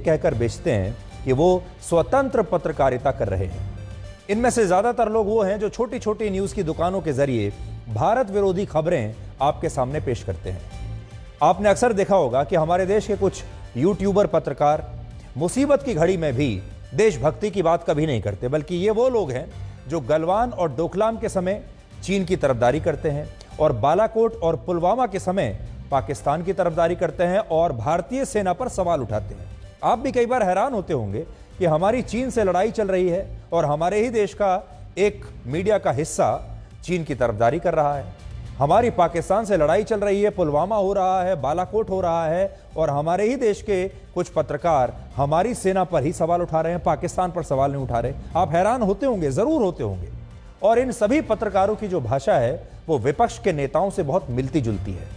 कहकर बेचते हैं कि वो स्वतंत्र पत्रकारिता कर रहे हैं। इनमें से ज्यादातर लोग वो हैं जो छोटी छोटी न्यूज की दुकानों के जरिए भारत विरोधी खबरें आपके सामने पेश करते हैं। आपने अक्सर देखा होगा कि हमारे देश के कुछ यूट्यूबर पत्रकार मुसीबत की घड़ी में भी देशभक्ति की बात कभी नहीं करते, बल्कि ये वो लोग हैं जो गलवान और डोकलाम के समय चीन की तरफदारी करते हैं और बालाकोट और पुलवामा के समय पाकिस्तान की तरफदारी करते हैं और भारतीय सेना पर सवाल उठाते हैं। आप भी कई बार हैरान होते होंगे कि हमारी चीन से लड़ाई चल रही है और हमारे ही देश का एक मीडिया का हिस्सा चीन की तरफदारी कर रहा है। हमारी पाकिस्तान से लड़ाई चल रही है, पुलवामा हो रहा है, बालाकोट हो रहा है और हमारे ही देश के कुछ पत्रकार हमारी सेना पर ही सवाल उठा रहे हैं, पाकिस्तान पर सवाल नहीं उठा रहे। आप हैरान होते होंगे, जरूर होते होंगे। और इन सभी पत्रकारों की जो भाषा है वो विपक्ष के नेताओं से बहुत मिलती जुलती है।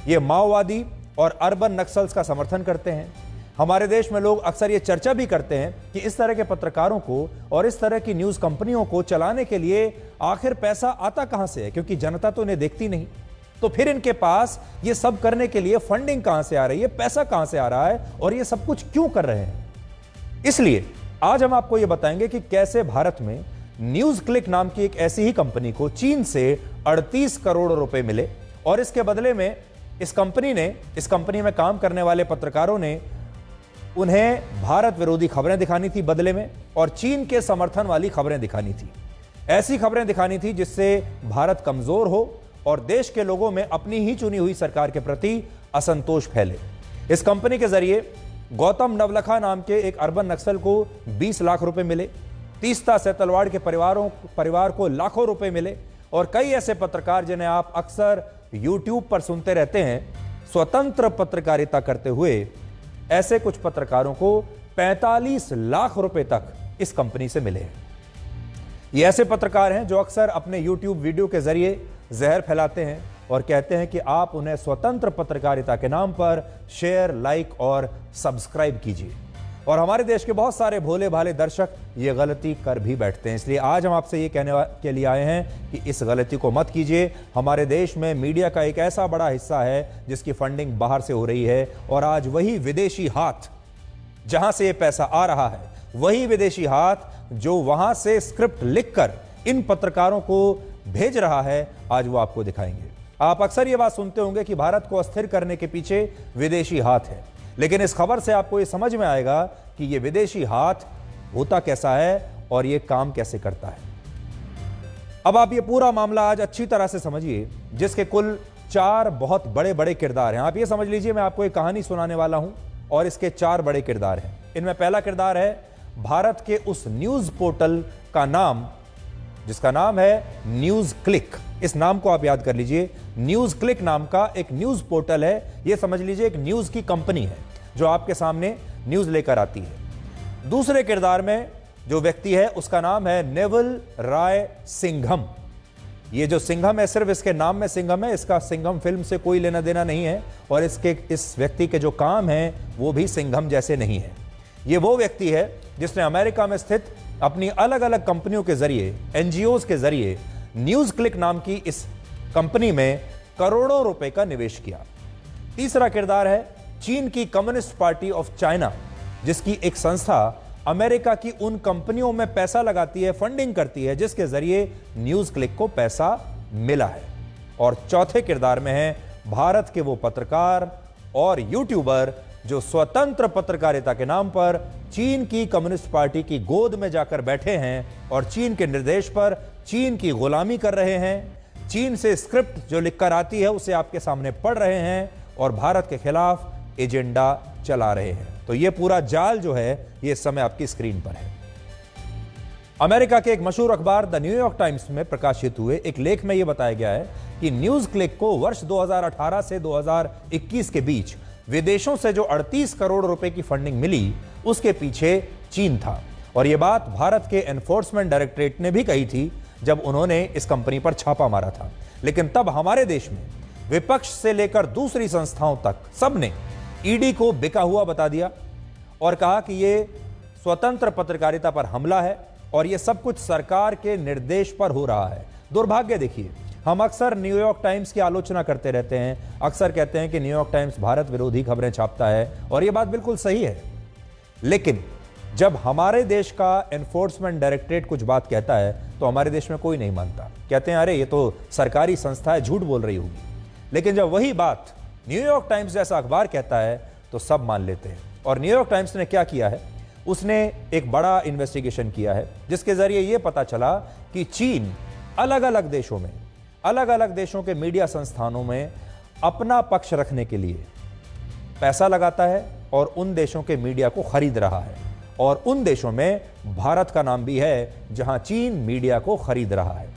ये माओवादी और अर्बन नक्सल्स का समर्थन करते हैं। हमारे देश में लोग अक्सर ये चर्चा भी करते हैं कि इस तरह के पत्रकारों को और इस तरह की न्यूज कंपनियों को चलाने के लिए आखिर पैसा आता कहां से है, क्योंकि जनता तो इन्हें देखती नहीं। तो फिर इनके पास ये सब करने के लिए फंडिंग कहां से आ रही है, पैसा कहां से आ रहा है और ये सब कुछ क्यों कर रहे हैं। इसलिए आज हम आपको ये बताएंगे कि कैसे भारत में न्यूज क्लिक नाम की एक ऐसी ही कंपनी को चीन से 38 करोड़ रुपए मिले और इसके बदले में इस कंपनी में काम करने वाले पत्रकारों ने उन्हें भारत विरोधी खबरें दिखानी थी बदले में, और चीन के समर्थन वाली खबरें दिखानी थी। ऐसी खबरें दिखानी थी जिससे भारत कमजोर हो और देश के लोगों में अपनी ही चुनी हुई सरकार के प्रति असंतोष फैले। इस कंपनी के जरिए गौतम नवलखा नाम के एक अर्बन नक्सल को 20 लाख रुपए मिले, तीस्ता सेतलवाड़ के परिवार को लाखों रुपए मिले और कई ऐसे पत्रकार जिन्हें आप अक्सर यूट्यूब पर सुनते रहते हैं, स्वतंत्र पत्रकारिता करते हुए ऐसे कुछ पत्रकारों को 45 लाख रुपए तक इस कंपनी से मिले हैं। ये ऐसे पत्रकार हैं जो अक्सर अपने यूट्यूब वीडियो के जरिए जहर फैलाते हैं और कहते हैं कि आप उन्हें स्वतंत्र पत्रकारिता के नाम पर शेयर, लाइक और सब्सक्राइब कीजिए। और हमारे देश के बहुत सारे भोले भाले दर्शक ये गलती कर भी बैठते हैं। इसलिए आज हम आपसे ये कहने के लिए आए हैं कि इस गलती को मत कीजिए। हमारे देश में मीडिया का एक ऐसा बड़ा हिस्सा है जिसकी फंडिंग बाहर से हो रही है और आज वही विदेशी हाथ, जहां से ये पैसा आ रहा है, वही विदेशी हाथ जो वहां से स्क्रिप्ट लिखकर इन पत्रकारों को भेज रहा है, आज वो आपको दिखाएंगे। आप अक्सर ये बात सुनते होंगे कि भारत को अस्थिर करने के पीछे विदेशी हाथ है, लेकिन इस खबर से आपको ये समझ में आएगा कि ये विदेशी हाथ होता कैसा है और ये काम कैसे करता है। अब आप ये पूरा मामला आज अच्छी तरह से समझिए, जिसके कुल 4 बहुत बड़े बड़े किरदार हैं। आप ये समझ लीजिए मैं आपको एक कहानी सुनाने वाला हूं और इसके 4 बड़े किरदार हैं। इनमें पहला किरदार है भारत के उस न्यूज पोर्टल का नाम जिसका नाम है न्यूज क्लिक। इस नाम को आप याद कर लीजिए। न्यूज क्लिक नाम का एक न्यूज पोर्टल है। यह समझ लीजिए एक न्यूज की कंपनी है जो आपके सामने न्यूज लेकर आती है। दूसरे किरदार में जो व्यक्ति है उसका नाम है नेवल राय सिंघम। ये जो सिंघम है, सिर्फ इसके नाम में सिंघम है, इसका सिंघम फिल्म से कोई लेना देना नहीं है और इस व्यक्ति के जो काम है वो भी सिंघम जैसे नहीं है। ये वो व्यक्ति है जिसने अमेरिका में स्थित अपनी अलग अलग कंपनियों के जरिए, एनजीओज के जरिए न्यूज क्लिक नाम की इस कंपनी में करोड़ों रुपए का निवेश किया। तीसरा किरदार है चीन की कम्युनिस्ट पार्टी ऑफ चाइना, जिसकी एक संस्था अमेरिका की उन कंपनियों में पैसा लगाती है, फंडिंग करती है, जिसके जरिए न्यूज क्लिक को पैसा मिला है। और चौथे किरदार में है भारत के वो पत्रकार और यूट्यूबर जो स्वतंत्र पत्रकारिता के नाम पर चीन की कम्युनिस्ट पार्टी की गोद में जाकर बैठे हैं और चीन के निर्देश पर चीन की गुलामी कर रहे हैं। चीन से स्क्रिप्ट जो लिखकर आती है उसे आपके सामने पढ़ रहे हैं और भारत के खिलाफ एजेंडा चला रहे हैं। तो यह पूरा जाल जो है यह इस समय आपकी स्क्रीन पर है। अमेरिका के एक मशहूर अखबार द न्यूयॉर्क टाइम्स में प्रकाशित हुए एक लेख में यह बताया गया है कि न्यूज क्लिक को वर्ष 2018 से 2021 के बीच विदेशों से जो 38 करोड़ रुपए की फंडिंग मिली उसके पीछे चीन था। और यह बात भारत के एनफोर्समेंट डायरेक्टरेट ने भी कही थी जब उन्होंने इस कंपनी पर छापा मारा था। लेकिन तब हमारे देश में विपक्ष से लेकर दूसरी संस्थाओं तक सबने ईडी को बिका हुआ बता दिया और कहा कि यह स्वतंत्र पत्रकारिता पर हमला है और यह सब कुछ सरकार के निर्देश पर हो रहा है। दुर्भाग्य देखिए, हम अक्सर न्यूयॉर्क टाइम्स की आलोचना करते रहते हैं, अक्सर कहते हैं कि न्यूयॉर्क टाइम्स भारत विरोधी खबरें छापता है और यह बात बिल्कुल सही है। लेकिन जब हमारे देश का एनफोर्समेंट डायरेक्टरेट कुछ बात कहता है तो हमारे देश में कोई नहीं मानता, कहते हैं अरे ये तो सरकारी संस्था है, झूठ बोल रही होगी। लेकिन जब वही बात न्यूयॉर्क टाइम्स जैसा अखबार कहता है तो सब मान लेते हैं। और न्यूयॉर्क टाइम्स ने क्या किया है, उसने एक बड़ा इन्वेस्टिगेशन किया है जिसके जरिए यह पता चला कि चीन अलग अलग देशों में, अलग अलग देशों के मीडिया संस्थानों में अपना पक्ष रखने के लिए पैसा लगाता है और उन देशों के मीडिया को खरीद रहा है। और उन देशों में भारत का नाम भी है जहां चीन मीडिया को खरीद रहा है।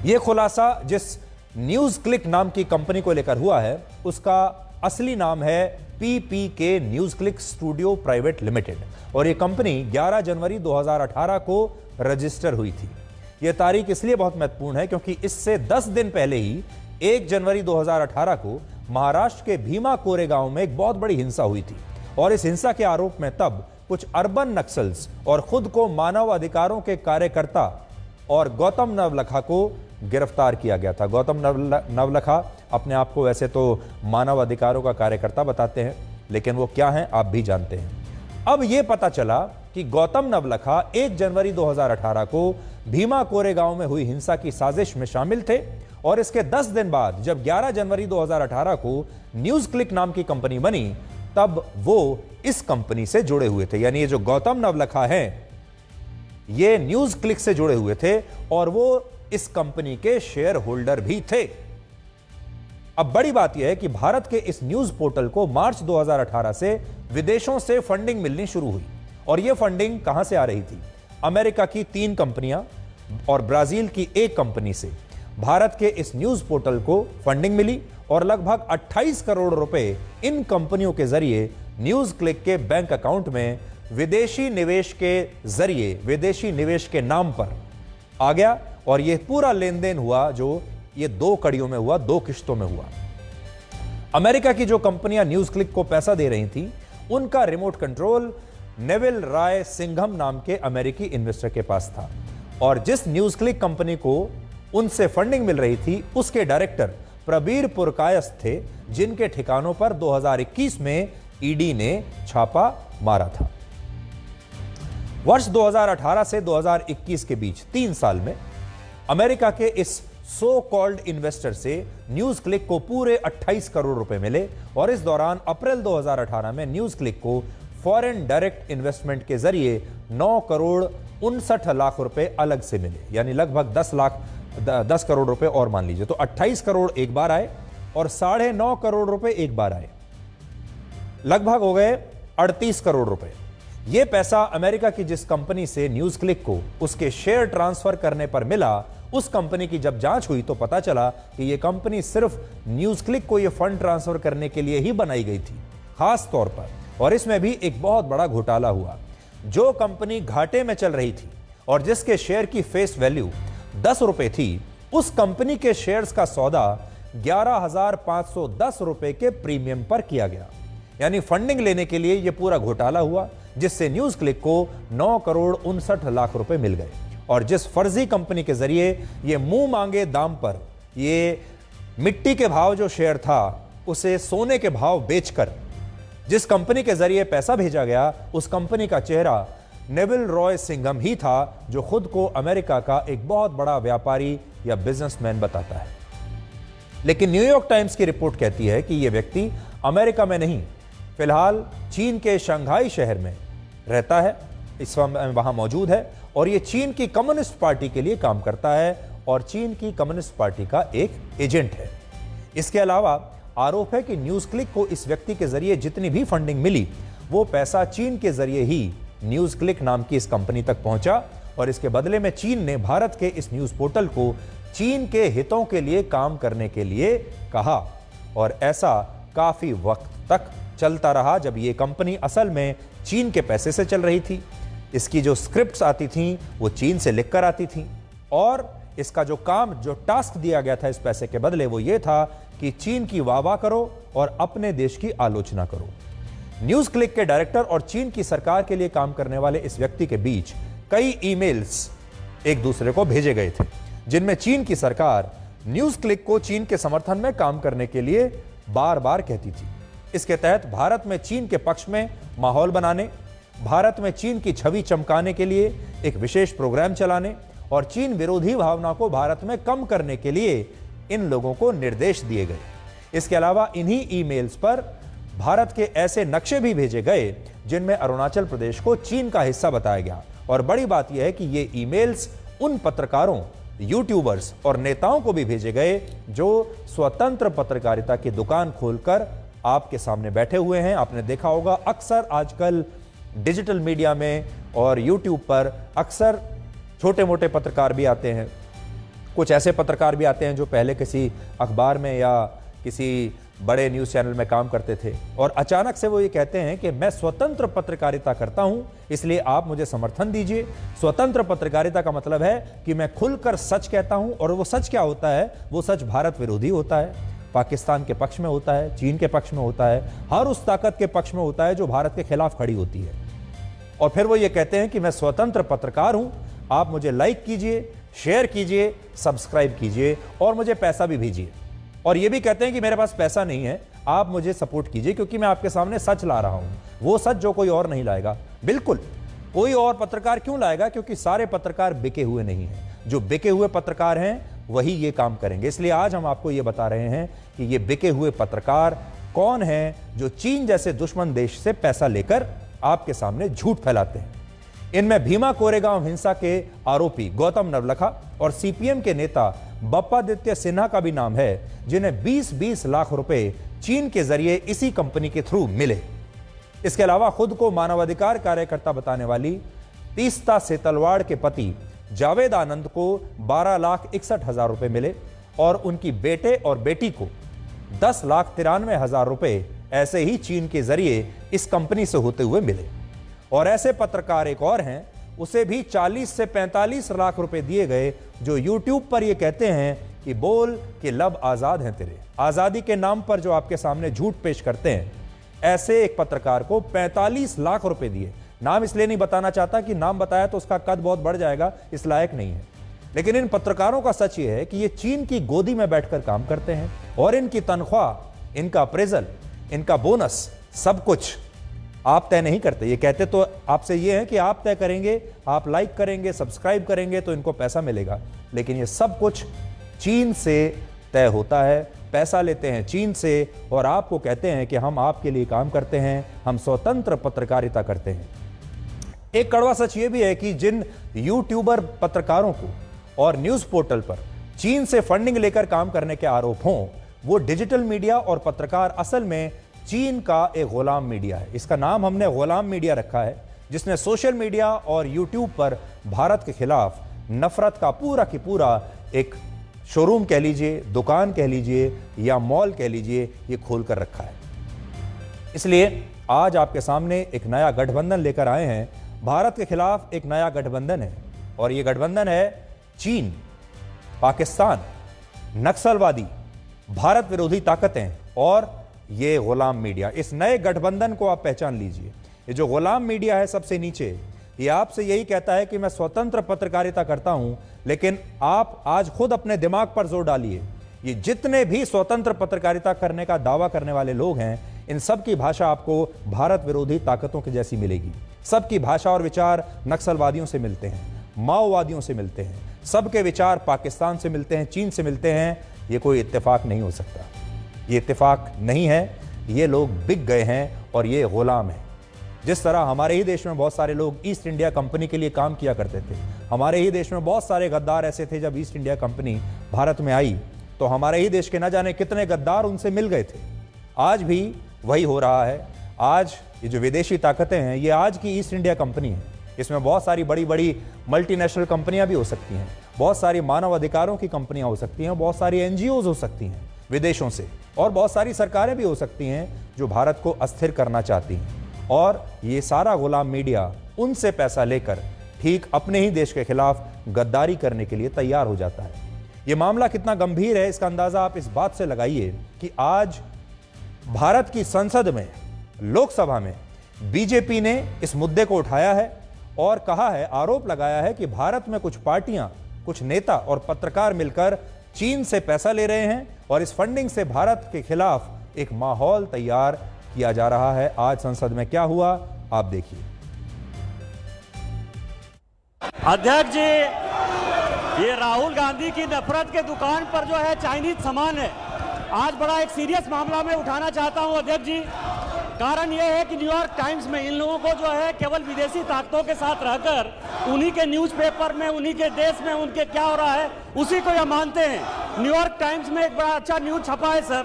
यह खुलासा जिस न्यूज क्लिक नाम की कंपनी को लेकर हुआ है उसका असली नाम है PPK news click studio private limited और यह कंपनी 11 जनवरी 2018 को रजिस्टर हुई थी। यह तारीख इसलिए बहुत महत्वपूर्ण है क्योंकि इससे 10 दिन पहले ही 1 जनवरी 2018 को महाराष्ट्र के भीमा कोरेगांव में एक बहुत बड़ी हिंसा हुई थी और इस हिंसा के आरोप में तब कुछ अर्बन नक्सल्स और खुद को मानव अधिकारों के कार्यकर्ता और गौतम नवलखा को गिरफ्तार किया गया था। गौतम नवलखा अपने आप को वैसे तो मानव अधिकारों का कार्यकर्ता बताते हैं, लेकिन वो क्या हैं आप भी जानते हैं। अब यह पता चला कि गौतम नवलखा 1 जनवरी 2018 को भीमा कोरेगांव में हुई हिंसा की साजिश में शामिल थे और इसके 10 दिन बाद जब 11 जनवरी 2018 को न्यूज क्लिक नाम की कंपनी बनी तब वो इस कंपनी से जुड़े हुए थे। यानी ये जो गौतम नवलखा हैं ये न्यूज क्लिक से जुड़े हुए थे और वो इस कंपनी के शेयर होल्डर भी थे। अब बड़ी बात यह है कि भारत के इस न्यूज पोर्टल को मार्च 2018 से विदेशों से फंडिंग मिलनी शुरू हुई और यह फंडिंग कहां से आ रही थी? अमेरिका की 3 कंपनियां और ब्राजील की एक कंपनी से भारत के इस न्यूज पोर्टल को फंडिंग मिली और लगभग 28 करोड़ रुपए इन कंपनियों के जरिए न्यूज क्लिक के बैंक अकाउंट में विदेशी निवेश के जरिए, विदेशी निवेश के नाम पर आ गया और यह पूरा लेन देन हुआ जो ये 2 कड़ियों में हुआ, 2 किश्तों में हुआ। अमेरिका की जो कंपनियां न्यूज क्लिक को पैसा दे रही थी उनका remote control Neville Roy Singham नाम के अमेरिकी इन्वेस्टर के पास था और जिस न्यूज क्लिक कंपनी को उनसे फंडिंग मिल रही थी उसके डायरेक्टर प्रबीर पुरकायस्थ थे जिनके ठिकानों पर 2021 में ईडी ने छापा मारा था। वर्ष 2018 से 2021 के बीच 3 साल में अमेरिका के इस सो कॉल्ड इन्वेस्टर से न्यूज क्लिक को पूरे 28 करोड़ रुपए मिले और इस दौरान अप्रैल 2018 में न्यूज क्लिक को फॉरेन डायरेक्ट इन्वेस्टमेंट के जरिए 9 करोड़ 59 लाख रुपए अलग से मिले, यानी लगभग 10 करोड़ रुपए और मान लीजिए। तो 28 करोड़ एक बार आए और 9.5 करोड़ रुपए एक बार आए, लगभग हो गए 38 करोड़ रुपए। यह पैसा अमेरिका की जिस कंपनी से न्यूज क्लिक को उसके शेयर ट्रांसफर करने पर मिला, उस कंपनी की जब जांच हुई तो पता चला कि यह कंपनी सिर्फ न्यूज क्लिक को यह फंड ट्रांसफर करने के लिए ही बनाई गई थी खास तौर पर। और इसमें भी एक बहुत बड़ा घोटाला हुआ। जो कंपनी घाटे में चल रही थी और जिसके शेयर की फेस वैल्यू 10 रुपए थी, उस कंपनी के शेयर्स का सौदा 11,510 रुपए के प्रीमियम पर किया गया। यानी फंडिंग लेने के लिए यह पूरा घोटाला हुआ जिससे न्यूज क्लिक को 9 करोड़ 59 लाख रुपए मिल गए और जिस फर्जी कंपनी के जरिए यह मुंह मांगे दाम पर यह मिट्टी के भाव जो शेयर था उसे सोने के भाव बेचकर जिस कंपनी के जरिए पैसा भेजा गया, उस कंपनी का चेहरा नेविल रॉय सिंघम ही था जो खुद को अमेरिका का एक बहुत बड़ा व्यापारी या बिजनेसमैन बताता है। लेकिन न्यूयॉर्क टाइम्स की रिपोर्ट कहती है कि यह व्यक्ति अमेरिका में नहीं, फिलहाल चीन के शंघाई शहर में रहता है, इस समय वहां मौजूद है और यह चीन की कम्युनिस्ट पार्टी के लिए काम करता है और चीन की कम्युनिस्ट पार्टी का एक एजेंट है। इसके अलावा आरोप है कि न्यूज क्लिक को इस व्यक्ति के जरिए जितनी भी फंडिंग मिली वो पैसा चीन के जरिए ही न्यूज क्लिक नाम की इस कंपनी तक पहुंचा और इसके बदले में चीन ने भारत के इस न्यूज पोर्टल को चीन के हितों के लिए काम करने के लिए कहा और ऐसा काफी वक्त तक चलता रहा जब यह कंपनी असल में चीन के पैसे से चल रही थी। इसकी जो स्क्रिप्ट्स आती थी वो चीन से लिखकर आती थी और इसका जो काम, जो टास्क दिया गया था इस पैसे के बदले वो ये था कि चीन की वाहवाह करो और अपने देश की आलोचना करो। न्यूज क्लिक के डायरेक्टर और चीन की सरकार के लिए काम करने वाले इस व्यक्ति के बीच कई ईमेल्स एक दूसरे को भेजे गए थे जिनमें चीन की सरकार न्यूज क्लिक को चीन के समर्थन में काम करने के लिए बार बार कहती थी। इसके तहत भारत में चीन के पक्ष में माहौल बनाने, भारत में चीन की छवि चमकाने के लिए एक विशेष प्रोग्राम चलाने और चीन विरोधी भावना को भारत में कम करने के लिए इन लोगों को निर्देश दिए गए। इसके अलावा इन्हीं ईमेल्स पर भारत के ऐसे नक्शे भी भेजे गए जिनमें अरुणाचल प्रदेश को चीन का हिस्सा बताया गया। और बड़ी बात यह है कि ये ईमेल्स उन पत्रकारों, यूट्यूबर्स और नेताओं को भी भेजे गए जो स्वतंत्र पत्रकारिता की दुकान खोलकर आपके सामने बैठे हुए हैं। आपने देखा होगा अक्सर आजकल डिजिटल मीडिया में और यूट्यूब पर अक्सर छोटे मोटे पत्रकार भी आते हैं, कुछ ऐसे पत्रकार भी आते हैं जो पहले किसी अखबार में या किसी बड़े न्यूज़ चैनल में काम करते थे और अचानक से वो ये कहते हैं कि मैं स्वतंत्र पत्रकारिता करता हूं, इसलिए आप मुझे समर्थन दीजिए। स्वतंत्र पत्रकारिता का मतलब है कि मैं खुलकर सच कहता हूं और वो सच क्या होता है? वो सच भारत विरोधी होता है, पाकिस्तान के पक्ष में होता है, चीन के पक्ष में होता है, हर उस ताकत के पक्ष में होता है जो भारत के खिलाफ खड़ी होती है। और फिर वो ये कहते हैं कि मैं स्वतंत्र पत्रकार हूं, आप मुझे लाइक कीजिए, शेयर कीजिए, सब्सक्राइब कीजिए और मुझे पैसा भी भेजिए। और ये भी कहते हैं कि मेरे पास पैसा नहीं है, आप मुझे सपोर्ट कीजिए क्योंकि मैं आपके सामने सच ला रहा हूं, वो सच जो कोई और नहीं लाएगा। बिल्कुल, कोई और पत्रकार क्यों लाएगा? क्योंकि सारे पत्रकार बिके हुए नहीं हैं। जो बिके हुए पत्रकार हैं वही ये काम करेंगे। इसलिए आज हम आपको ये बता रहे हैं कि ये बिके हुए पत्रकार कौन हैं जो चीन जैसे दुश्मन देश से पैसा लेकर आपके सामने झूठ फैलाते हैं। इनमें भीमा कोरेगांव हिंसा के आरोपी गौतम नवलखा और सीपीएम के नेता बप्पादित्य सिन्हा का भी नाम है, जिन्हें 20-20 लाख रुपए चीन के जरिए इसी कंपनी के थ्रू मिले। इसके अलावा खुद को मानवाधिकार कार्यकर्ता बताने वाली तीस्ता सेतलवाड़ के पति जावेद आनंद को 12,61,000 रुपए मिले और उनकी बेटे और बेटी को 10,93,000 रुपए ऐसे ही चीन के जरिए इस कंपनी से होते हुए मिले। और ऐसे पत्रकार एक और हैं, उसे भी 40 से 45 लाख रुपए दिए गए, जो यूट्यूब पर ये कहते हैं कि बोल कि लब आजाद हैं तेरे। आजादी के नाम पर जो आपके सामने झूठ पेश करते हैं, ऐसे एक पत्रकार को 45 लाख रुपए दिए। नाम इसलिए नहीं बताना चाहता कि नाम बताया तो उसका कद बहुत बढ़ जाएगा, इस लायक नहीं है। लेकिन इन पत्रकारों का सच ये है कि ये चीन की गोदी में बैठकर काम करते हैं और इनकी तनख्वाह, इनका अप्रेजल, इनका बोनस, सब कुछ आप तय नहीं करते। ये कहते तो आपसे ये है कि आप तय करेंगे, आप लाइक करेंगे, सब्सक्राइब करेंगे तो इनको पैसा मिलेगा, लेकिन ये सब कुछ चीन से तय होता है। पैसा लेते हैं चीन से और आपको कहते हैं कि हम आपके लिए काम करते हैं, हम स्वतंत्र पत्रकारिता करते हैं। एक कड़वा सच ये भी है कि जिन यूट्यूबर पत्रकारों को और न्यूज़ पोर्टल पर चीन से फंडिंग लेकर काम करने के आरोप हों, वो डिजिटल मीडिया और पत्रकार असल में चीन का एक गुलाम मीडिया है। इसका नाम हमने गुलाम मीडिया रखा है, जिसने सोशल मीडिया और यूट्यूब पर भारत के खिलाफ नफरत का पूरा की पूरा एक शोरूम कह लीजिए, दुकान कह लीजिए या मॉल कह लीजिए, ये खोल कर रखा है। इसलिए आज आपके सामने एक नया गठबंधन लेकर आए हैं। भारत के खिलाफ एक नया गठबंधन है और ये गठबंधन है चीन, पाकिस्तान, नक्सलवादी, भारत विरोधी ताकतें और ये गुलाम मीडिया। इस नए गठबंधन को आप पहचान लीजिए। ये जो गुलाम मीडिया है सबसे नीचे, ये आपसे यही कहता है कि मैं स्वतंत्र पत्रकारिता करता हूं, लेकिन आप आज खुद अपने दिमाग पर जोर डालिए। ये जितने भी स्वतंत्र पत्रकारिता करने का दावा करने वाले लोग हैं, इन सब की भाषा आपको भारत विरोधी ताकतों की जैसी मिलेगी। सबकी भाषा और विचार नक्सलवादियों से मिलते हैं, माओवादियों से मिलते हैं, सबके विचार पाकिस्तान से मिलते हैं, चीन से मिलते हैं। ये कोई इत्तेफाक नहीं हो सकता, ये इत्तेफाक नहीं है। ये लोग बिक गए हैं और ये गुलाम है। जिस तरह हमारे ही देश में बहुत सारे लोग ईस्ट इंडिया कंपनी के लिए काम किया करते थे, हमारे ही देश में बहुत सारे गद्दार ऐसे थे। जब ईस्ट इंडिया कंपनी भारत में आई तो हमारे ही देश के न जाने कितने गद्दार उनसे मिल गए थे। आज भी वही हो रहा है। आज ये जो विदेशी ताकतें हैं, ये आज की ईस्ट इंडिया कंपनी है। इसमें बहुत सारी बड़ी बड़ी मल्टीनेशनल कंपनियां भी हो सकती हैं, बहुत सारी मानव अधिकारों की कंपनियां हो सकती हैं, बहुत सारी एनजीओज हो सकती हैं विदेशों से, और बहुत सारी सरकारें भी हो सकती हैं जो भारत को अस्थिर करना चाहती हैं। और ये सारा गुलाम मीडिया उनसे पैसा लेकर ठीक अपने ही देश के खिलाफ गद्दारी करने के लिए तैयार हो जाता है। ये मामला कितना गंभीर है, इसका अंदाजा आप इस बात से लगाइए कि आज भारत की संसद में, लोकसभा में बीजेपी ने इस मुद्दे को उठाया है और कहा है, आरोप लगाया है कि भारत में कुछ पार्टियां, कुछ नेता और पत्रकार मिलकर चीन से पैसा ले रहे हैं और इस फंडिंग से भारत के खिलाफ एक माहौल तैयार किया जा रहा है। आज संसद में क्या हुआ, आप देखिए। अध्यक्ष जी, ये राहुल गांधी की नफरत के दुकान पर जो है चाइनीज सामान है, आज बड़ा एक सीरियस मामला मैं उठाना चाहता हूं अध्यक्ष जी। कारण यह है कि न्यूयॉर्क टाइम्स में इन लोगों को जो है केवल विदेशी ताकतों के साथ रहकर उन्हीं के न्यूज़पेपर में, उन्हीं के देश में उनके क्या हो रहा है उसी को यह मानते हैं। न्यूयॉर्क टाइम्स में एक बड़ा अच्छा न्यूज छपा है सर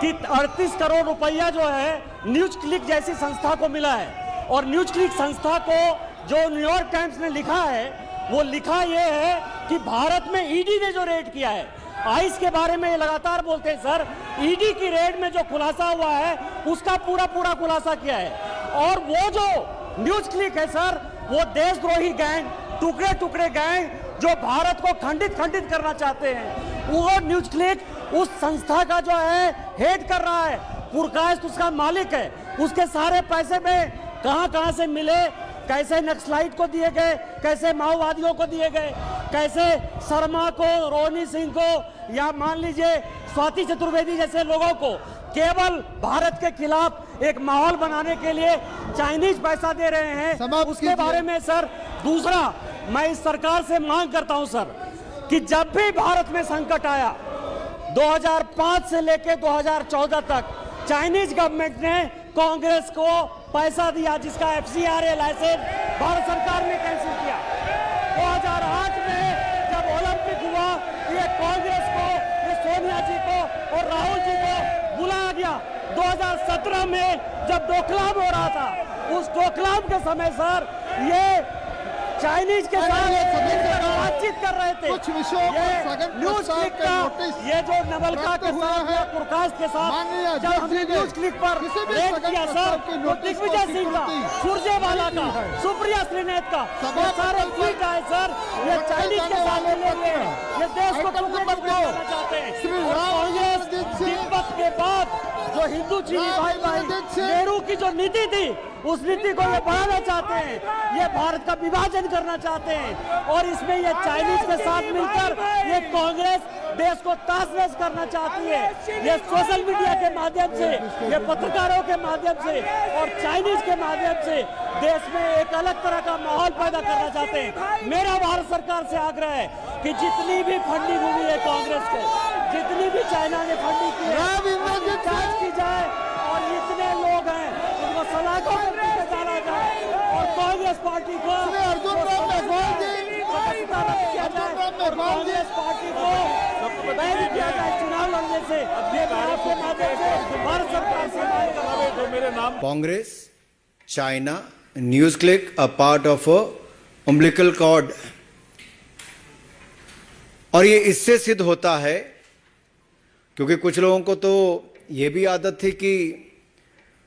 कि 38 करोड़ रुपया जो है न्यूज क्लिक जैसी संस्था को मिला है। और न्यूज क्लिक संस्था को जो न्यूयॉर्क टाइम्स ने लिखा है, वो लिखा यह है कि भारत में ईडी ने जो रेड किया है, आइस के बारे में ये लगातार बोलते हैं सर, ईडी की रेड में जो खुलासा हुआ है उसका पूरा खुलासा किया है। और वो जो न्यूज क्लिक है सर, वो देशद्रोही गैंग, टुकड़े गैंग जो भारत को खंडित करना चाहते हैं, वो न्यूज क्लिक उस संस्था का जो है हेड कर रहा है। पुरकायस्त उसका मालिक है। उसके सारे पैसे में कहां से मिले, कैसे नक्सलाइट को दिए गए, कैसे माओवादियों को दिए गए, कैसे शर्मा को, रोहिणी सिंह को, या मान लीजिए स्वाति चतुर्वेदी जैसे लोगों को केवल भारत के खिलाफ एक माहौल बनाने के लिए चाइनीज पैसा दे रहे हैं, उसके बारे में सर। दूसरा, मैं इस सरकार से मांग करता हूं सर कि जब भी भारत में संकट आया 2005 से लेकर 2014 तक चाइनीज गवर्नमेंट ने कांग्रेस को पैसा दिया, जिसका FCRA लाइसेंस भारत सरकार ने कैंसिल किया। 2008 में जब ओलंपिक हुआ, ये कांग्रेस को, ये सोनिया जी को और राहुल जी को बुलाया गया। 2017 में जब डोकलाम हो रहा था, उस डोकलाम के समय सर ये चाइनीज के साथ बातचीत कर रहे थे। कुछ विषयों पर न्यूज क्लिक का ये जो नवलका के साथ या पुरकायस्त के साथ जब हमने न्यूज क्लिक पर रेड किया सर, तो दिग्विजय सिंह का, सुरजेवाला का, सुप्रिया श्रीनेत का वो सारे ट्वीट आए सर, ये चाइनीज के साथ मिले हुए हैं, ये देश को टुकड़े करना चाहते हैं। कांग्रेस तिब्बत के बाद जो हिंदू चीनी भाई नेहरू की जो नीति थी, उस नीति को ये बढ़ाना चाहते हैं, ये भारत का विभाजन करना चाहते हैं। और इसमें ये चाइनीज के साथ मिलकर ये कांग्रेस देश को तहस-नहस करना चाहती है। ये सोशल मीडिया के माध्यम से, ये पत्रकारों के माध्यम से और चाइनीज के माध्यम से देश में एक अलग तरह का माहौल पैदा करना चाहते हैं। मेरा भारत सरकार से आग्रह है कि जितनी भी फंडिंग हुई है कांग्रेस को, जितनी भी चाइना ने फंडिंग की है, जांच की जाए और जितने लोग हैं उनको सलाखों पर पीछे डाला जाए और कांग्रेस पार्टी को किया जाए और कांग्रेस पार्टी को बैन किया जाए चुनाव लड़ने से। ये भारत के माध्यम से भारत सरकार से Congress, China, NewsClick a part of umbilical cord. और ये इससे सिद्ध होता है क्योंकि कुछ लोगों को तो ये भी आदत थी कि,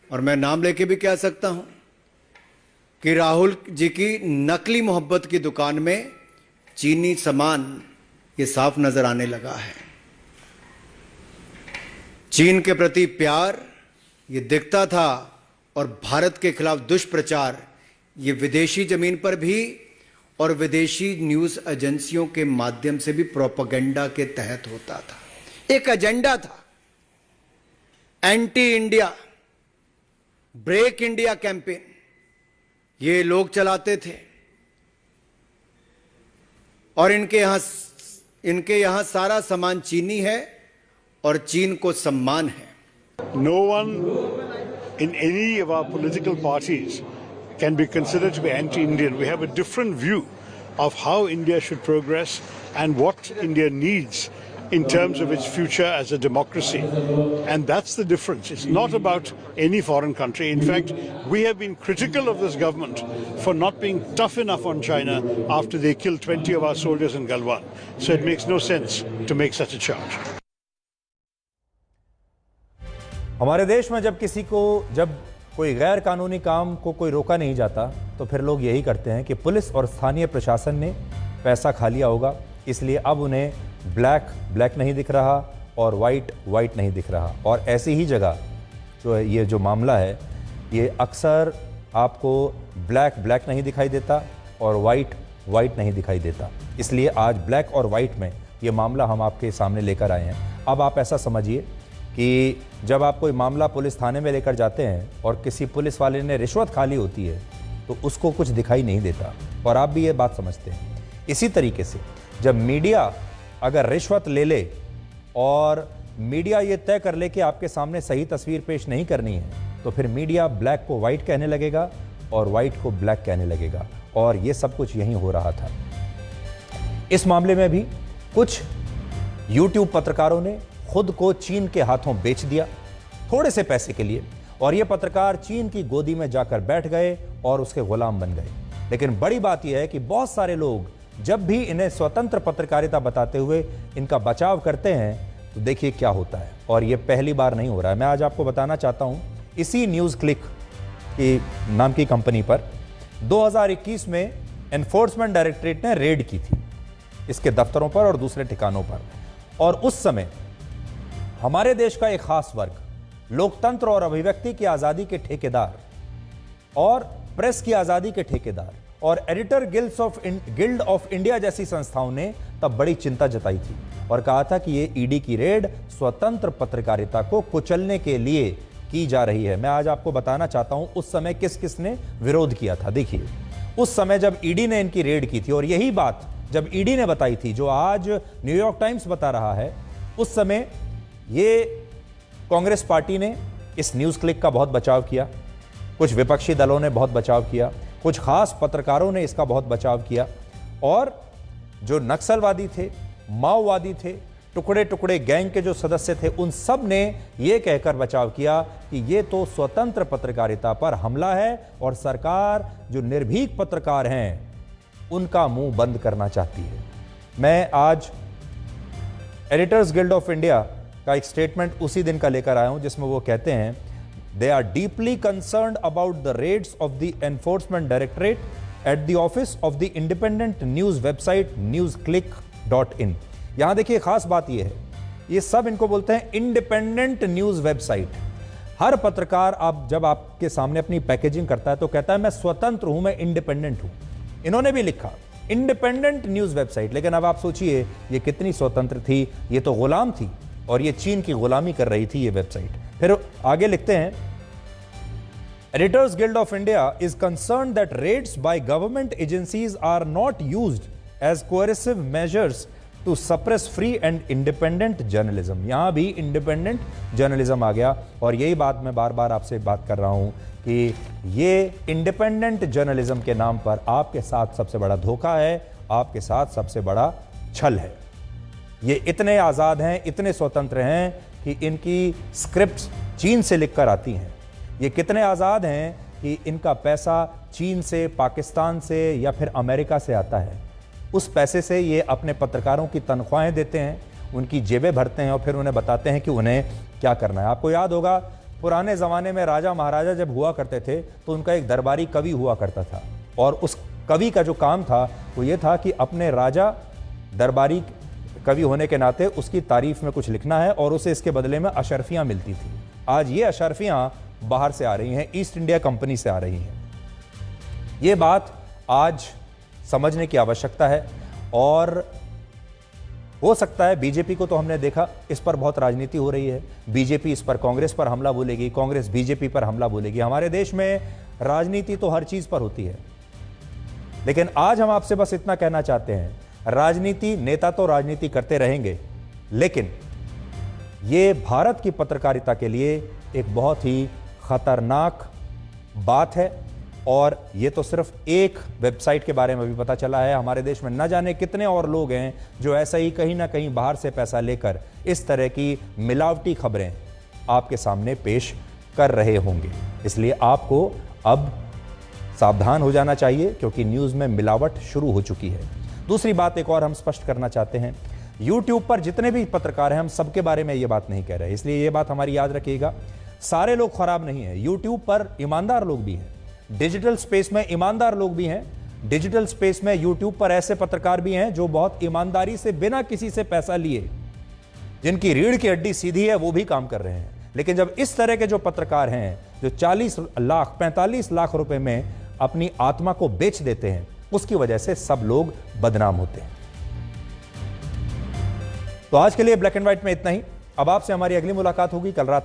और मैं नाम लेके भी कह सकता हूं, कि राहुल जी की नकली मोहब्बत की दुकान में चीनी सामान ये साफ नजर आने लगा है। चीन के प्रति प्यार ये दिखता था और भारत के खिलाफ दुष्प्रचार ये विदेशी जमीन पर भी और विदेशी न्यूज एजेंसियों के माध्यम से भी प्रोपेगेंडा के तहत होता था। एक एजेंडा था, anti India, break India campaign ये लोग चलाते थे। और इनके यहां सारा सामान चीनी है और चीन को सम्मान है। No one in any of our political parties can be considered to be anti-Indian. We have a different view of how India should progress and what India needs in terms of its future as a democracy. And that's the difference. It's not about any foreign country. In fact, we have been critical of this government for not being tough enough on China after they killed 20 of our soldiers in Galwan. So it makes no sense to make such a charge. हमारे देश में जब कोई गैर कानूनी काम को कोई रोका नहीं जाता तो फिर लोग यही करते हैं कि पुलिस और स्थानीय प्रशासन ने पैसा खा लिया होगा, इसलिए अब उन्हें ब्लैक नहीं दिख रहा और वाइट नहीं दिख रहा। और ऐसी ही जगह जो है, ये जो मामला है, ये अक्सर आपको ब्लैक नहीं दिखाई देता और वाइट नहीं दिखाई देता। इसलिए आज ब्लैक और वाइट में ये मामला हम आपके सामने लेकर आए हैं। अब आप ऐसा समझिए कि जब आप कोई मामला पुलिस थाने में लेकर जाते हैं और किसी पुलिस वाले ने रिश्वत खा ली होती है तो उसको कुछ दिखाई नहीं देता, और आप भी ये बात समझते हैं। इसी तरीके से जब मीडिया अगर रिश्वत ले ले और मीडिया ये तय कर ले कि आपके सामने सही तस्वीर पेश नहीं करनी है, तो फिर मीडिया ब्लैक को वाइट कहने लगेगा और वाइट को ब्लैक कहने लगेगा, और ये सब कुछ यहीं हो रहा था। इस मामले में भी कुछ यूट्यूब पत्रकारों ने खुद को चीन के हाथों बेच दिया थोड़े से पैसे के लिए, और ये पत्रकार चीन की गोदी में जाकर बैठ गए और उसके गुलाम बन गए। लेकिन बड़ी बात यह है कि बहुत सारे लोग जब भी इन्हें स्वतंत्र पत्रकारिता बताते हुए इनका बचाव करते हैं तो देखिए क्या होता है, और ये पहली बार नहीं हो रहा है। मैं आज आपको बताना चाहता हूं, इसी न्यूज़ क्लिक की नाम की कंपनी पर 2021 में एनफोर्समेंट डायरेक्टरेट ने रेड की थी इसके दफ्तरों पर और दूसरे ठिकानों पर, और उस समय हमारे देश का एक खास वर्ग, लोकतंत्र और अभिव्यक्ति की आजादी के ठेकेदार और प्रेस की आजादी के ठेकेदार और एडिटर गिल्ड ऑफ इंडिया जैसी संस्थाओं ने तब बड़ी चिंता जताई थी और कहा था कि ये ईडी की रेड स्वतंत्र पत्रकारिता को कुचलने के लिए की जा रही है। मैं आज आपको बताना चाहता हूं उस समय किस किस ने विरोध किया था। देखिए, उस समय जब ईडी ने इनकी रेड की थी, और यही बात जब ईडी ने बताई थी जो आज न्यूयॉर्क टाइम्स बता रहा है, उस समय ये कांग्रेस पार्टी ने इस न्यूज़ क्लिक का बहुत बचाव किया, कुछ विपक्षी दलों ने बहुत बचाव किया, कुछ खास पत्रकारों ने इसका बहुत बचाव किया, और जो नक्सलवादी थे, माओवादी थे, टुकड़े टुकड़े गैंग के जो सदस्य थे, उन सब ने यह कहकर बचाव किया कि ये तो स्वतंत्र पत्रकारिता पर हमला है और सरकार जो निर्भीक पत्रकार हैं उनका मुंह बंद करना चाहती है। मैं आज एडिटर्स गिल्ड ऑफ इंडिया का एक स्टेटमेंट उसी दिन का लेकर आया हूं जिसमें वो कहते हैं, they are deeply concerned about the raids of the Enforcement Directorate at the office of the independent news website newsclick.in। यहां देखिए खास बात यह है, ये सब इनको बोलते हैं इंडिपेंडेंट न्यूज वेबसाइट। हर पत्रकार जब आपके सामने अपनी पैकेजिंग करता है तो कहता है मैं स्वतंत्र हूं, मैं इंडिपेंडेंट हूं। इन्होंने भी लिखा इंडिपेंडेंट न्यूज वेबसाइट, लेकिन अब आप सोचिए ये कितनी स्वतंत्र थी, ये तो गुलाम थी और ये चीन की गुलामी कर रही थी ये वेबसाइट। फिर आगे लिखते हैं, editors guild of India is concerned that raids by government agencies are not used as coercive measures to suppress free and independent journalism. यहां भी इंडिपेंडेंट जर्नलिज्म आ गया, और यही बात मैं बार बार आपसे बात कर रहा हूं कि ये इंडिपेंडेंट जर्नलिज्म के नाम पर आपके साथ सबसे बड़ा धोखा है, आपके साथ सबसे बड़ा छल है। ये इतने आज़ाद हैं, इतने स्वतंत्र हैं कि इनकी स्क्रिप्ट्स चीन से लिखकर आती हैं। ये कितने आज़ाद हैं कि इनका पैसा चीन से, पाकिस्तान से या फिर अमेरिका से आता है। उस पैसे से ये अपने पत्रकारों की तनख्वाहें देते हैं, उनकी जेबें भरते हैं और फिर उन्हें बताते हैं कि उन्हें क्या करना है। आपको याद होगा पुराने ज़माने में राजा महाराजा जब हुआ करते थे तो उनका एक दरबारी कवि हुआ करता था, और उस कवि का जो काम था वो ये था कि अपने राजा दरबारी कवि होने के नाते उसकी तारीफ में कुछ लिखना है और उसे इसके बदले में अशर्फियाँ मिलती थी। आज ये अशर्फियाँ बाहर से आ रही हैं, ईस्ट इंडिया कंपनी से आ रही हैं। ये बात आज समझने की आवश्यकता है, और हो सकता है बीजेपी को तो हमने देखा इस पर बहुत राजनीति हो रही है, बीजेपी इस पर कांग्रेस पर हमला बोलेगी, कांग्रेस बीजेपी पर हमला बोलेगी। हमारे देश में राजनीति तो हर चीज पर होती है, लेकिन आज हम आपसे बस इतना कहना चाहते हैं, राजनीति, नेता तो राजनीति करते रहेंगे, लेकिन ये भारत की पत्रकारिता के लिए एक बहुत ही खतरनाक बात है। और ये तो सिर्फ एक वेबसाइट के बारे में भी पता चला है, हमारे देश में न जाने कितने और लोग हैं जो ऐसा ही कहीं ना कहीं बाहर से पैसा लेकर इस तरह की मिलावटी खबरें आपके सामने पेश कर रहे होंगे। इसलिए आपको अब सावधान हो जाना चाहिए, क्योंकि न्यूज़ में मिलावट शुरू हो चुकी है। दूसरी बात एक और हम स्पष्ट करना चाहते हैं, यूट्यूब पर जितने भी पत्रकार हैं हम सबके बारे में ये बात नहीं कह रहे, इसलिए ये बात हमारी याद रखिएगा। सारे लोग खराब नहीं हैं, यूट्यूब पर ईमानदार लोग भी हैं, डिजिटल स्पेस में ईमानदार लोग भी हैं, डिजिटल स्पेस में यूट्यूब पर ऐसे पत्रकार भी हैं जो बहुत ईमानदारी से बिना किसी से पैसा लिए, जिनकी रीढ़ की हड्डी सीधी है, वो भी काम कर रहे हैं। लेकिन जब इस तरह के जो पत्रकार हैं जो 40 लाख 45 लाख रुपए में अपनी आत्मा को बेच देते हैं, उसकी वजह से सब लोग बदनाम होते हैं। तो आज के लिए ब्लैक एंड व्हाइट में इतना ही। अब आपसे हमारी अगली मुलाकात होगी कल रात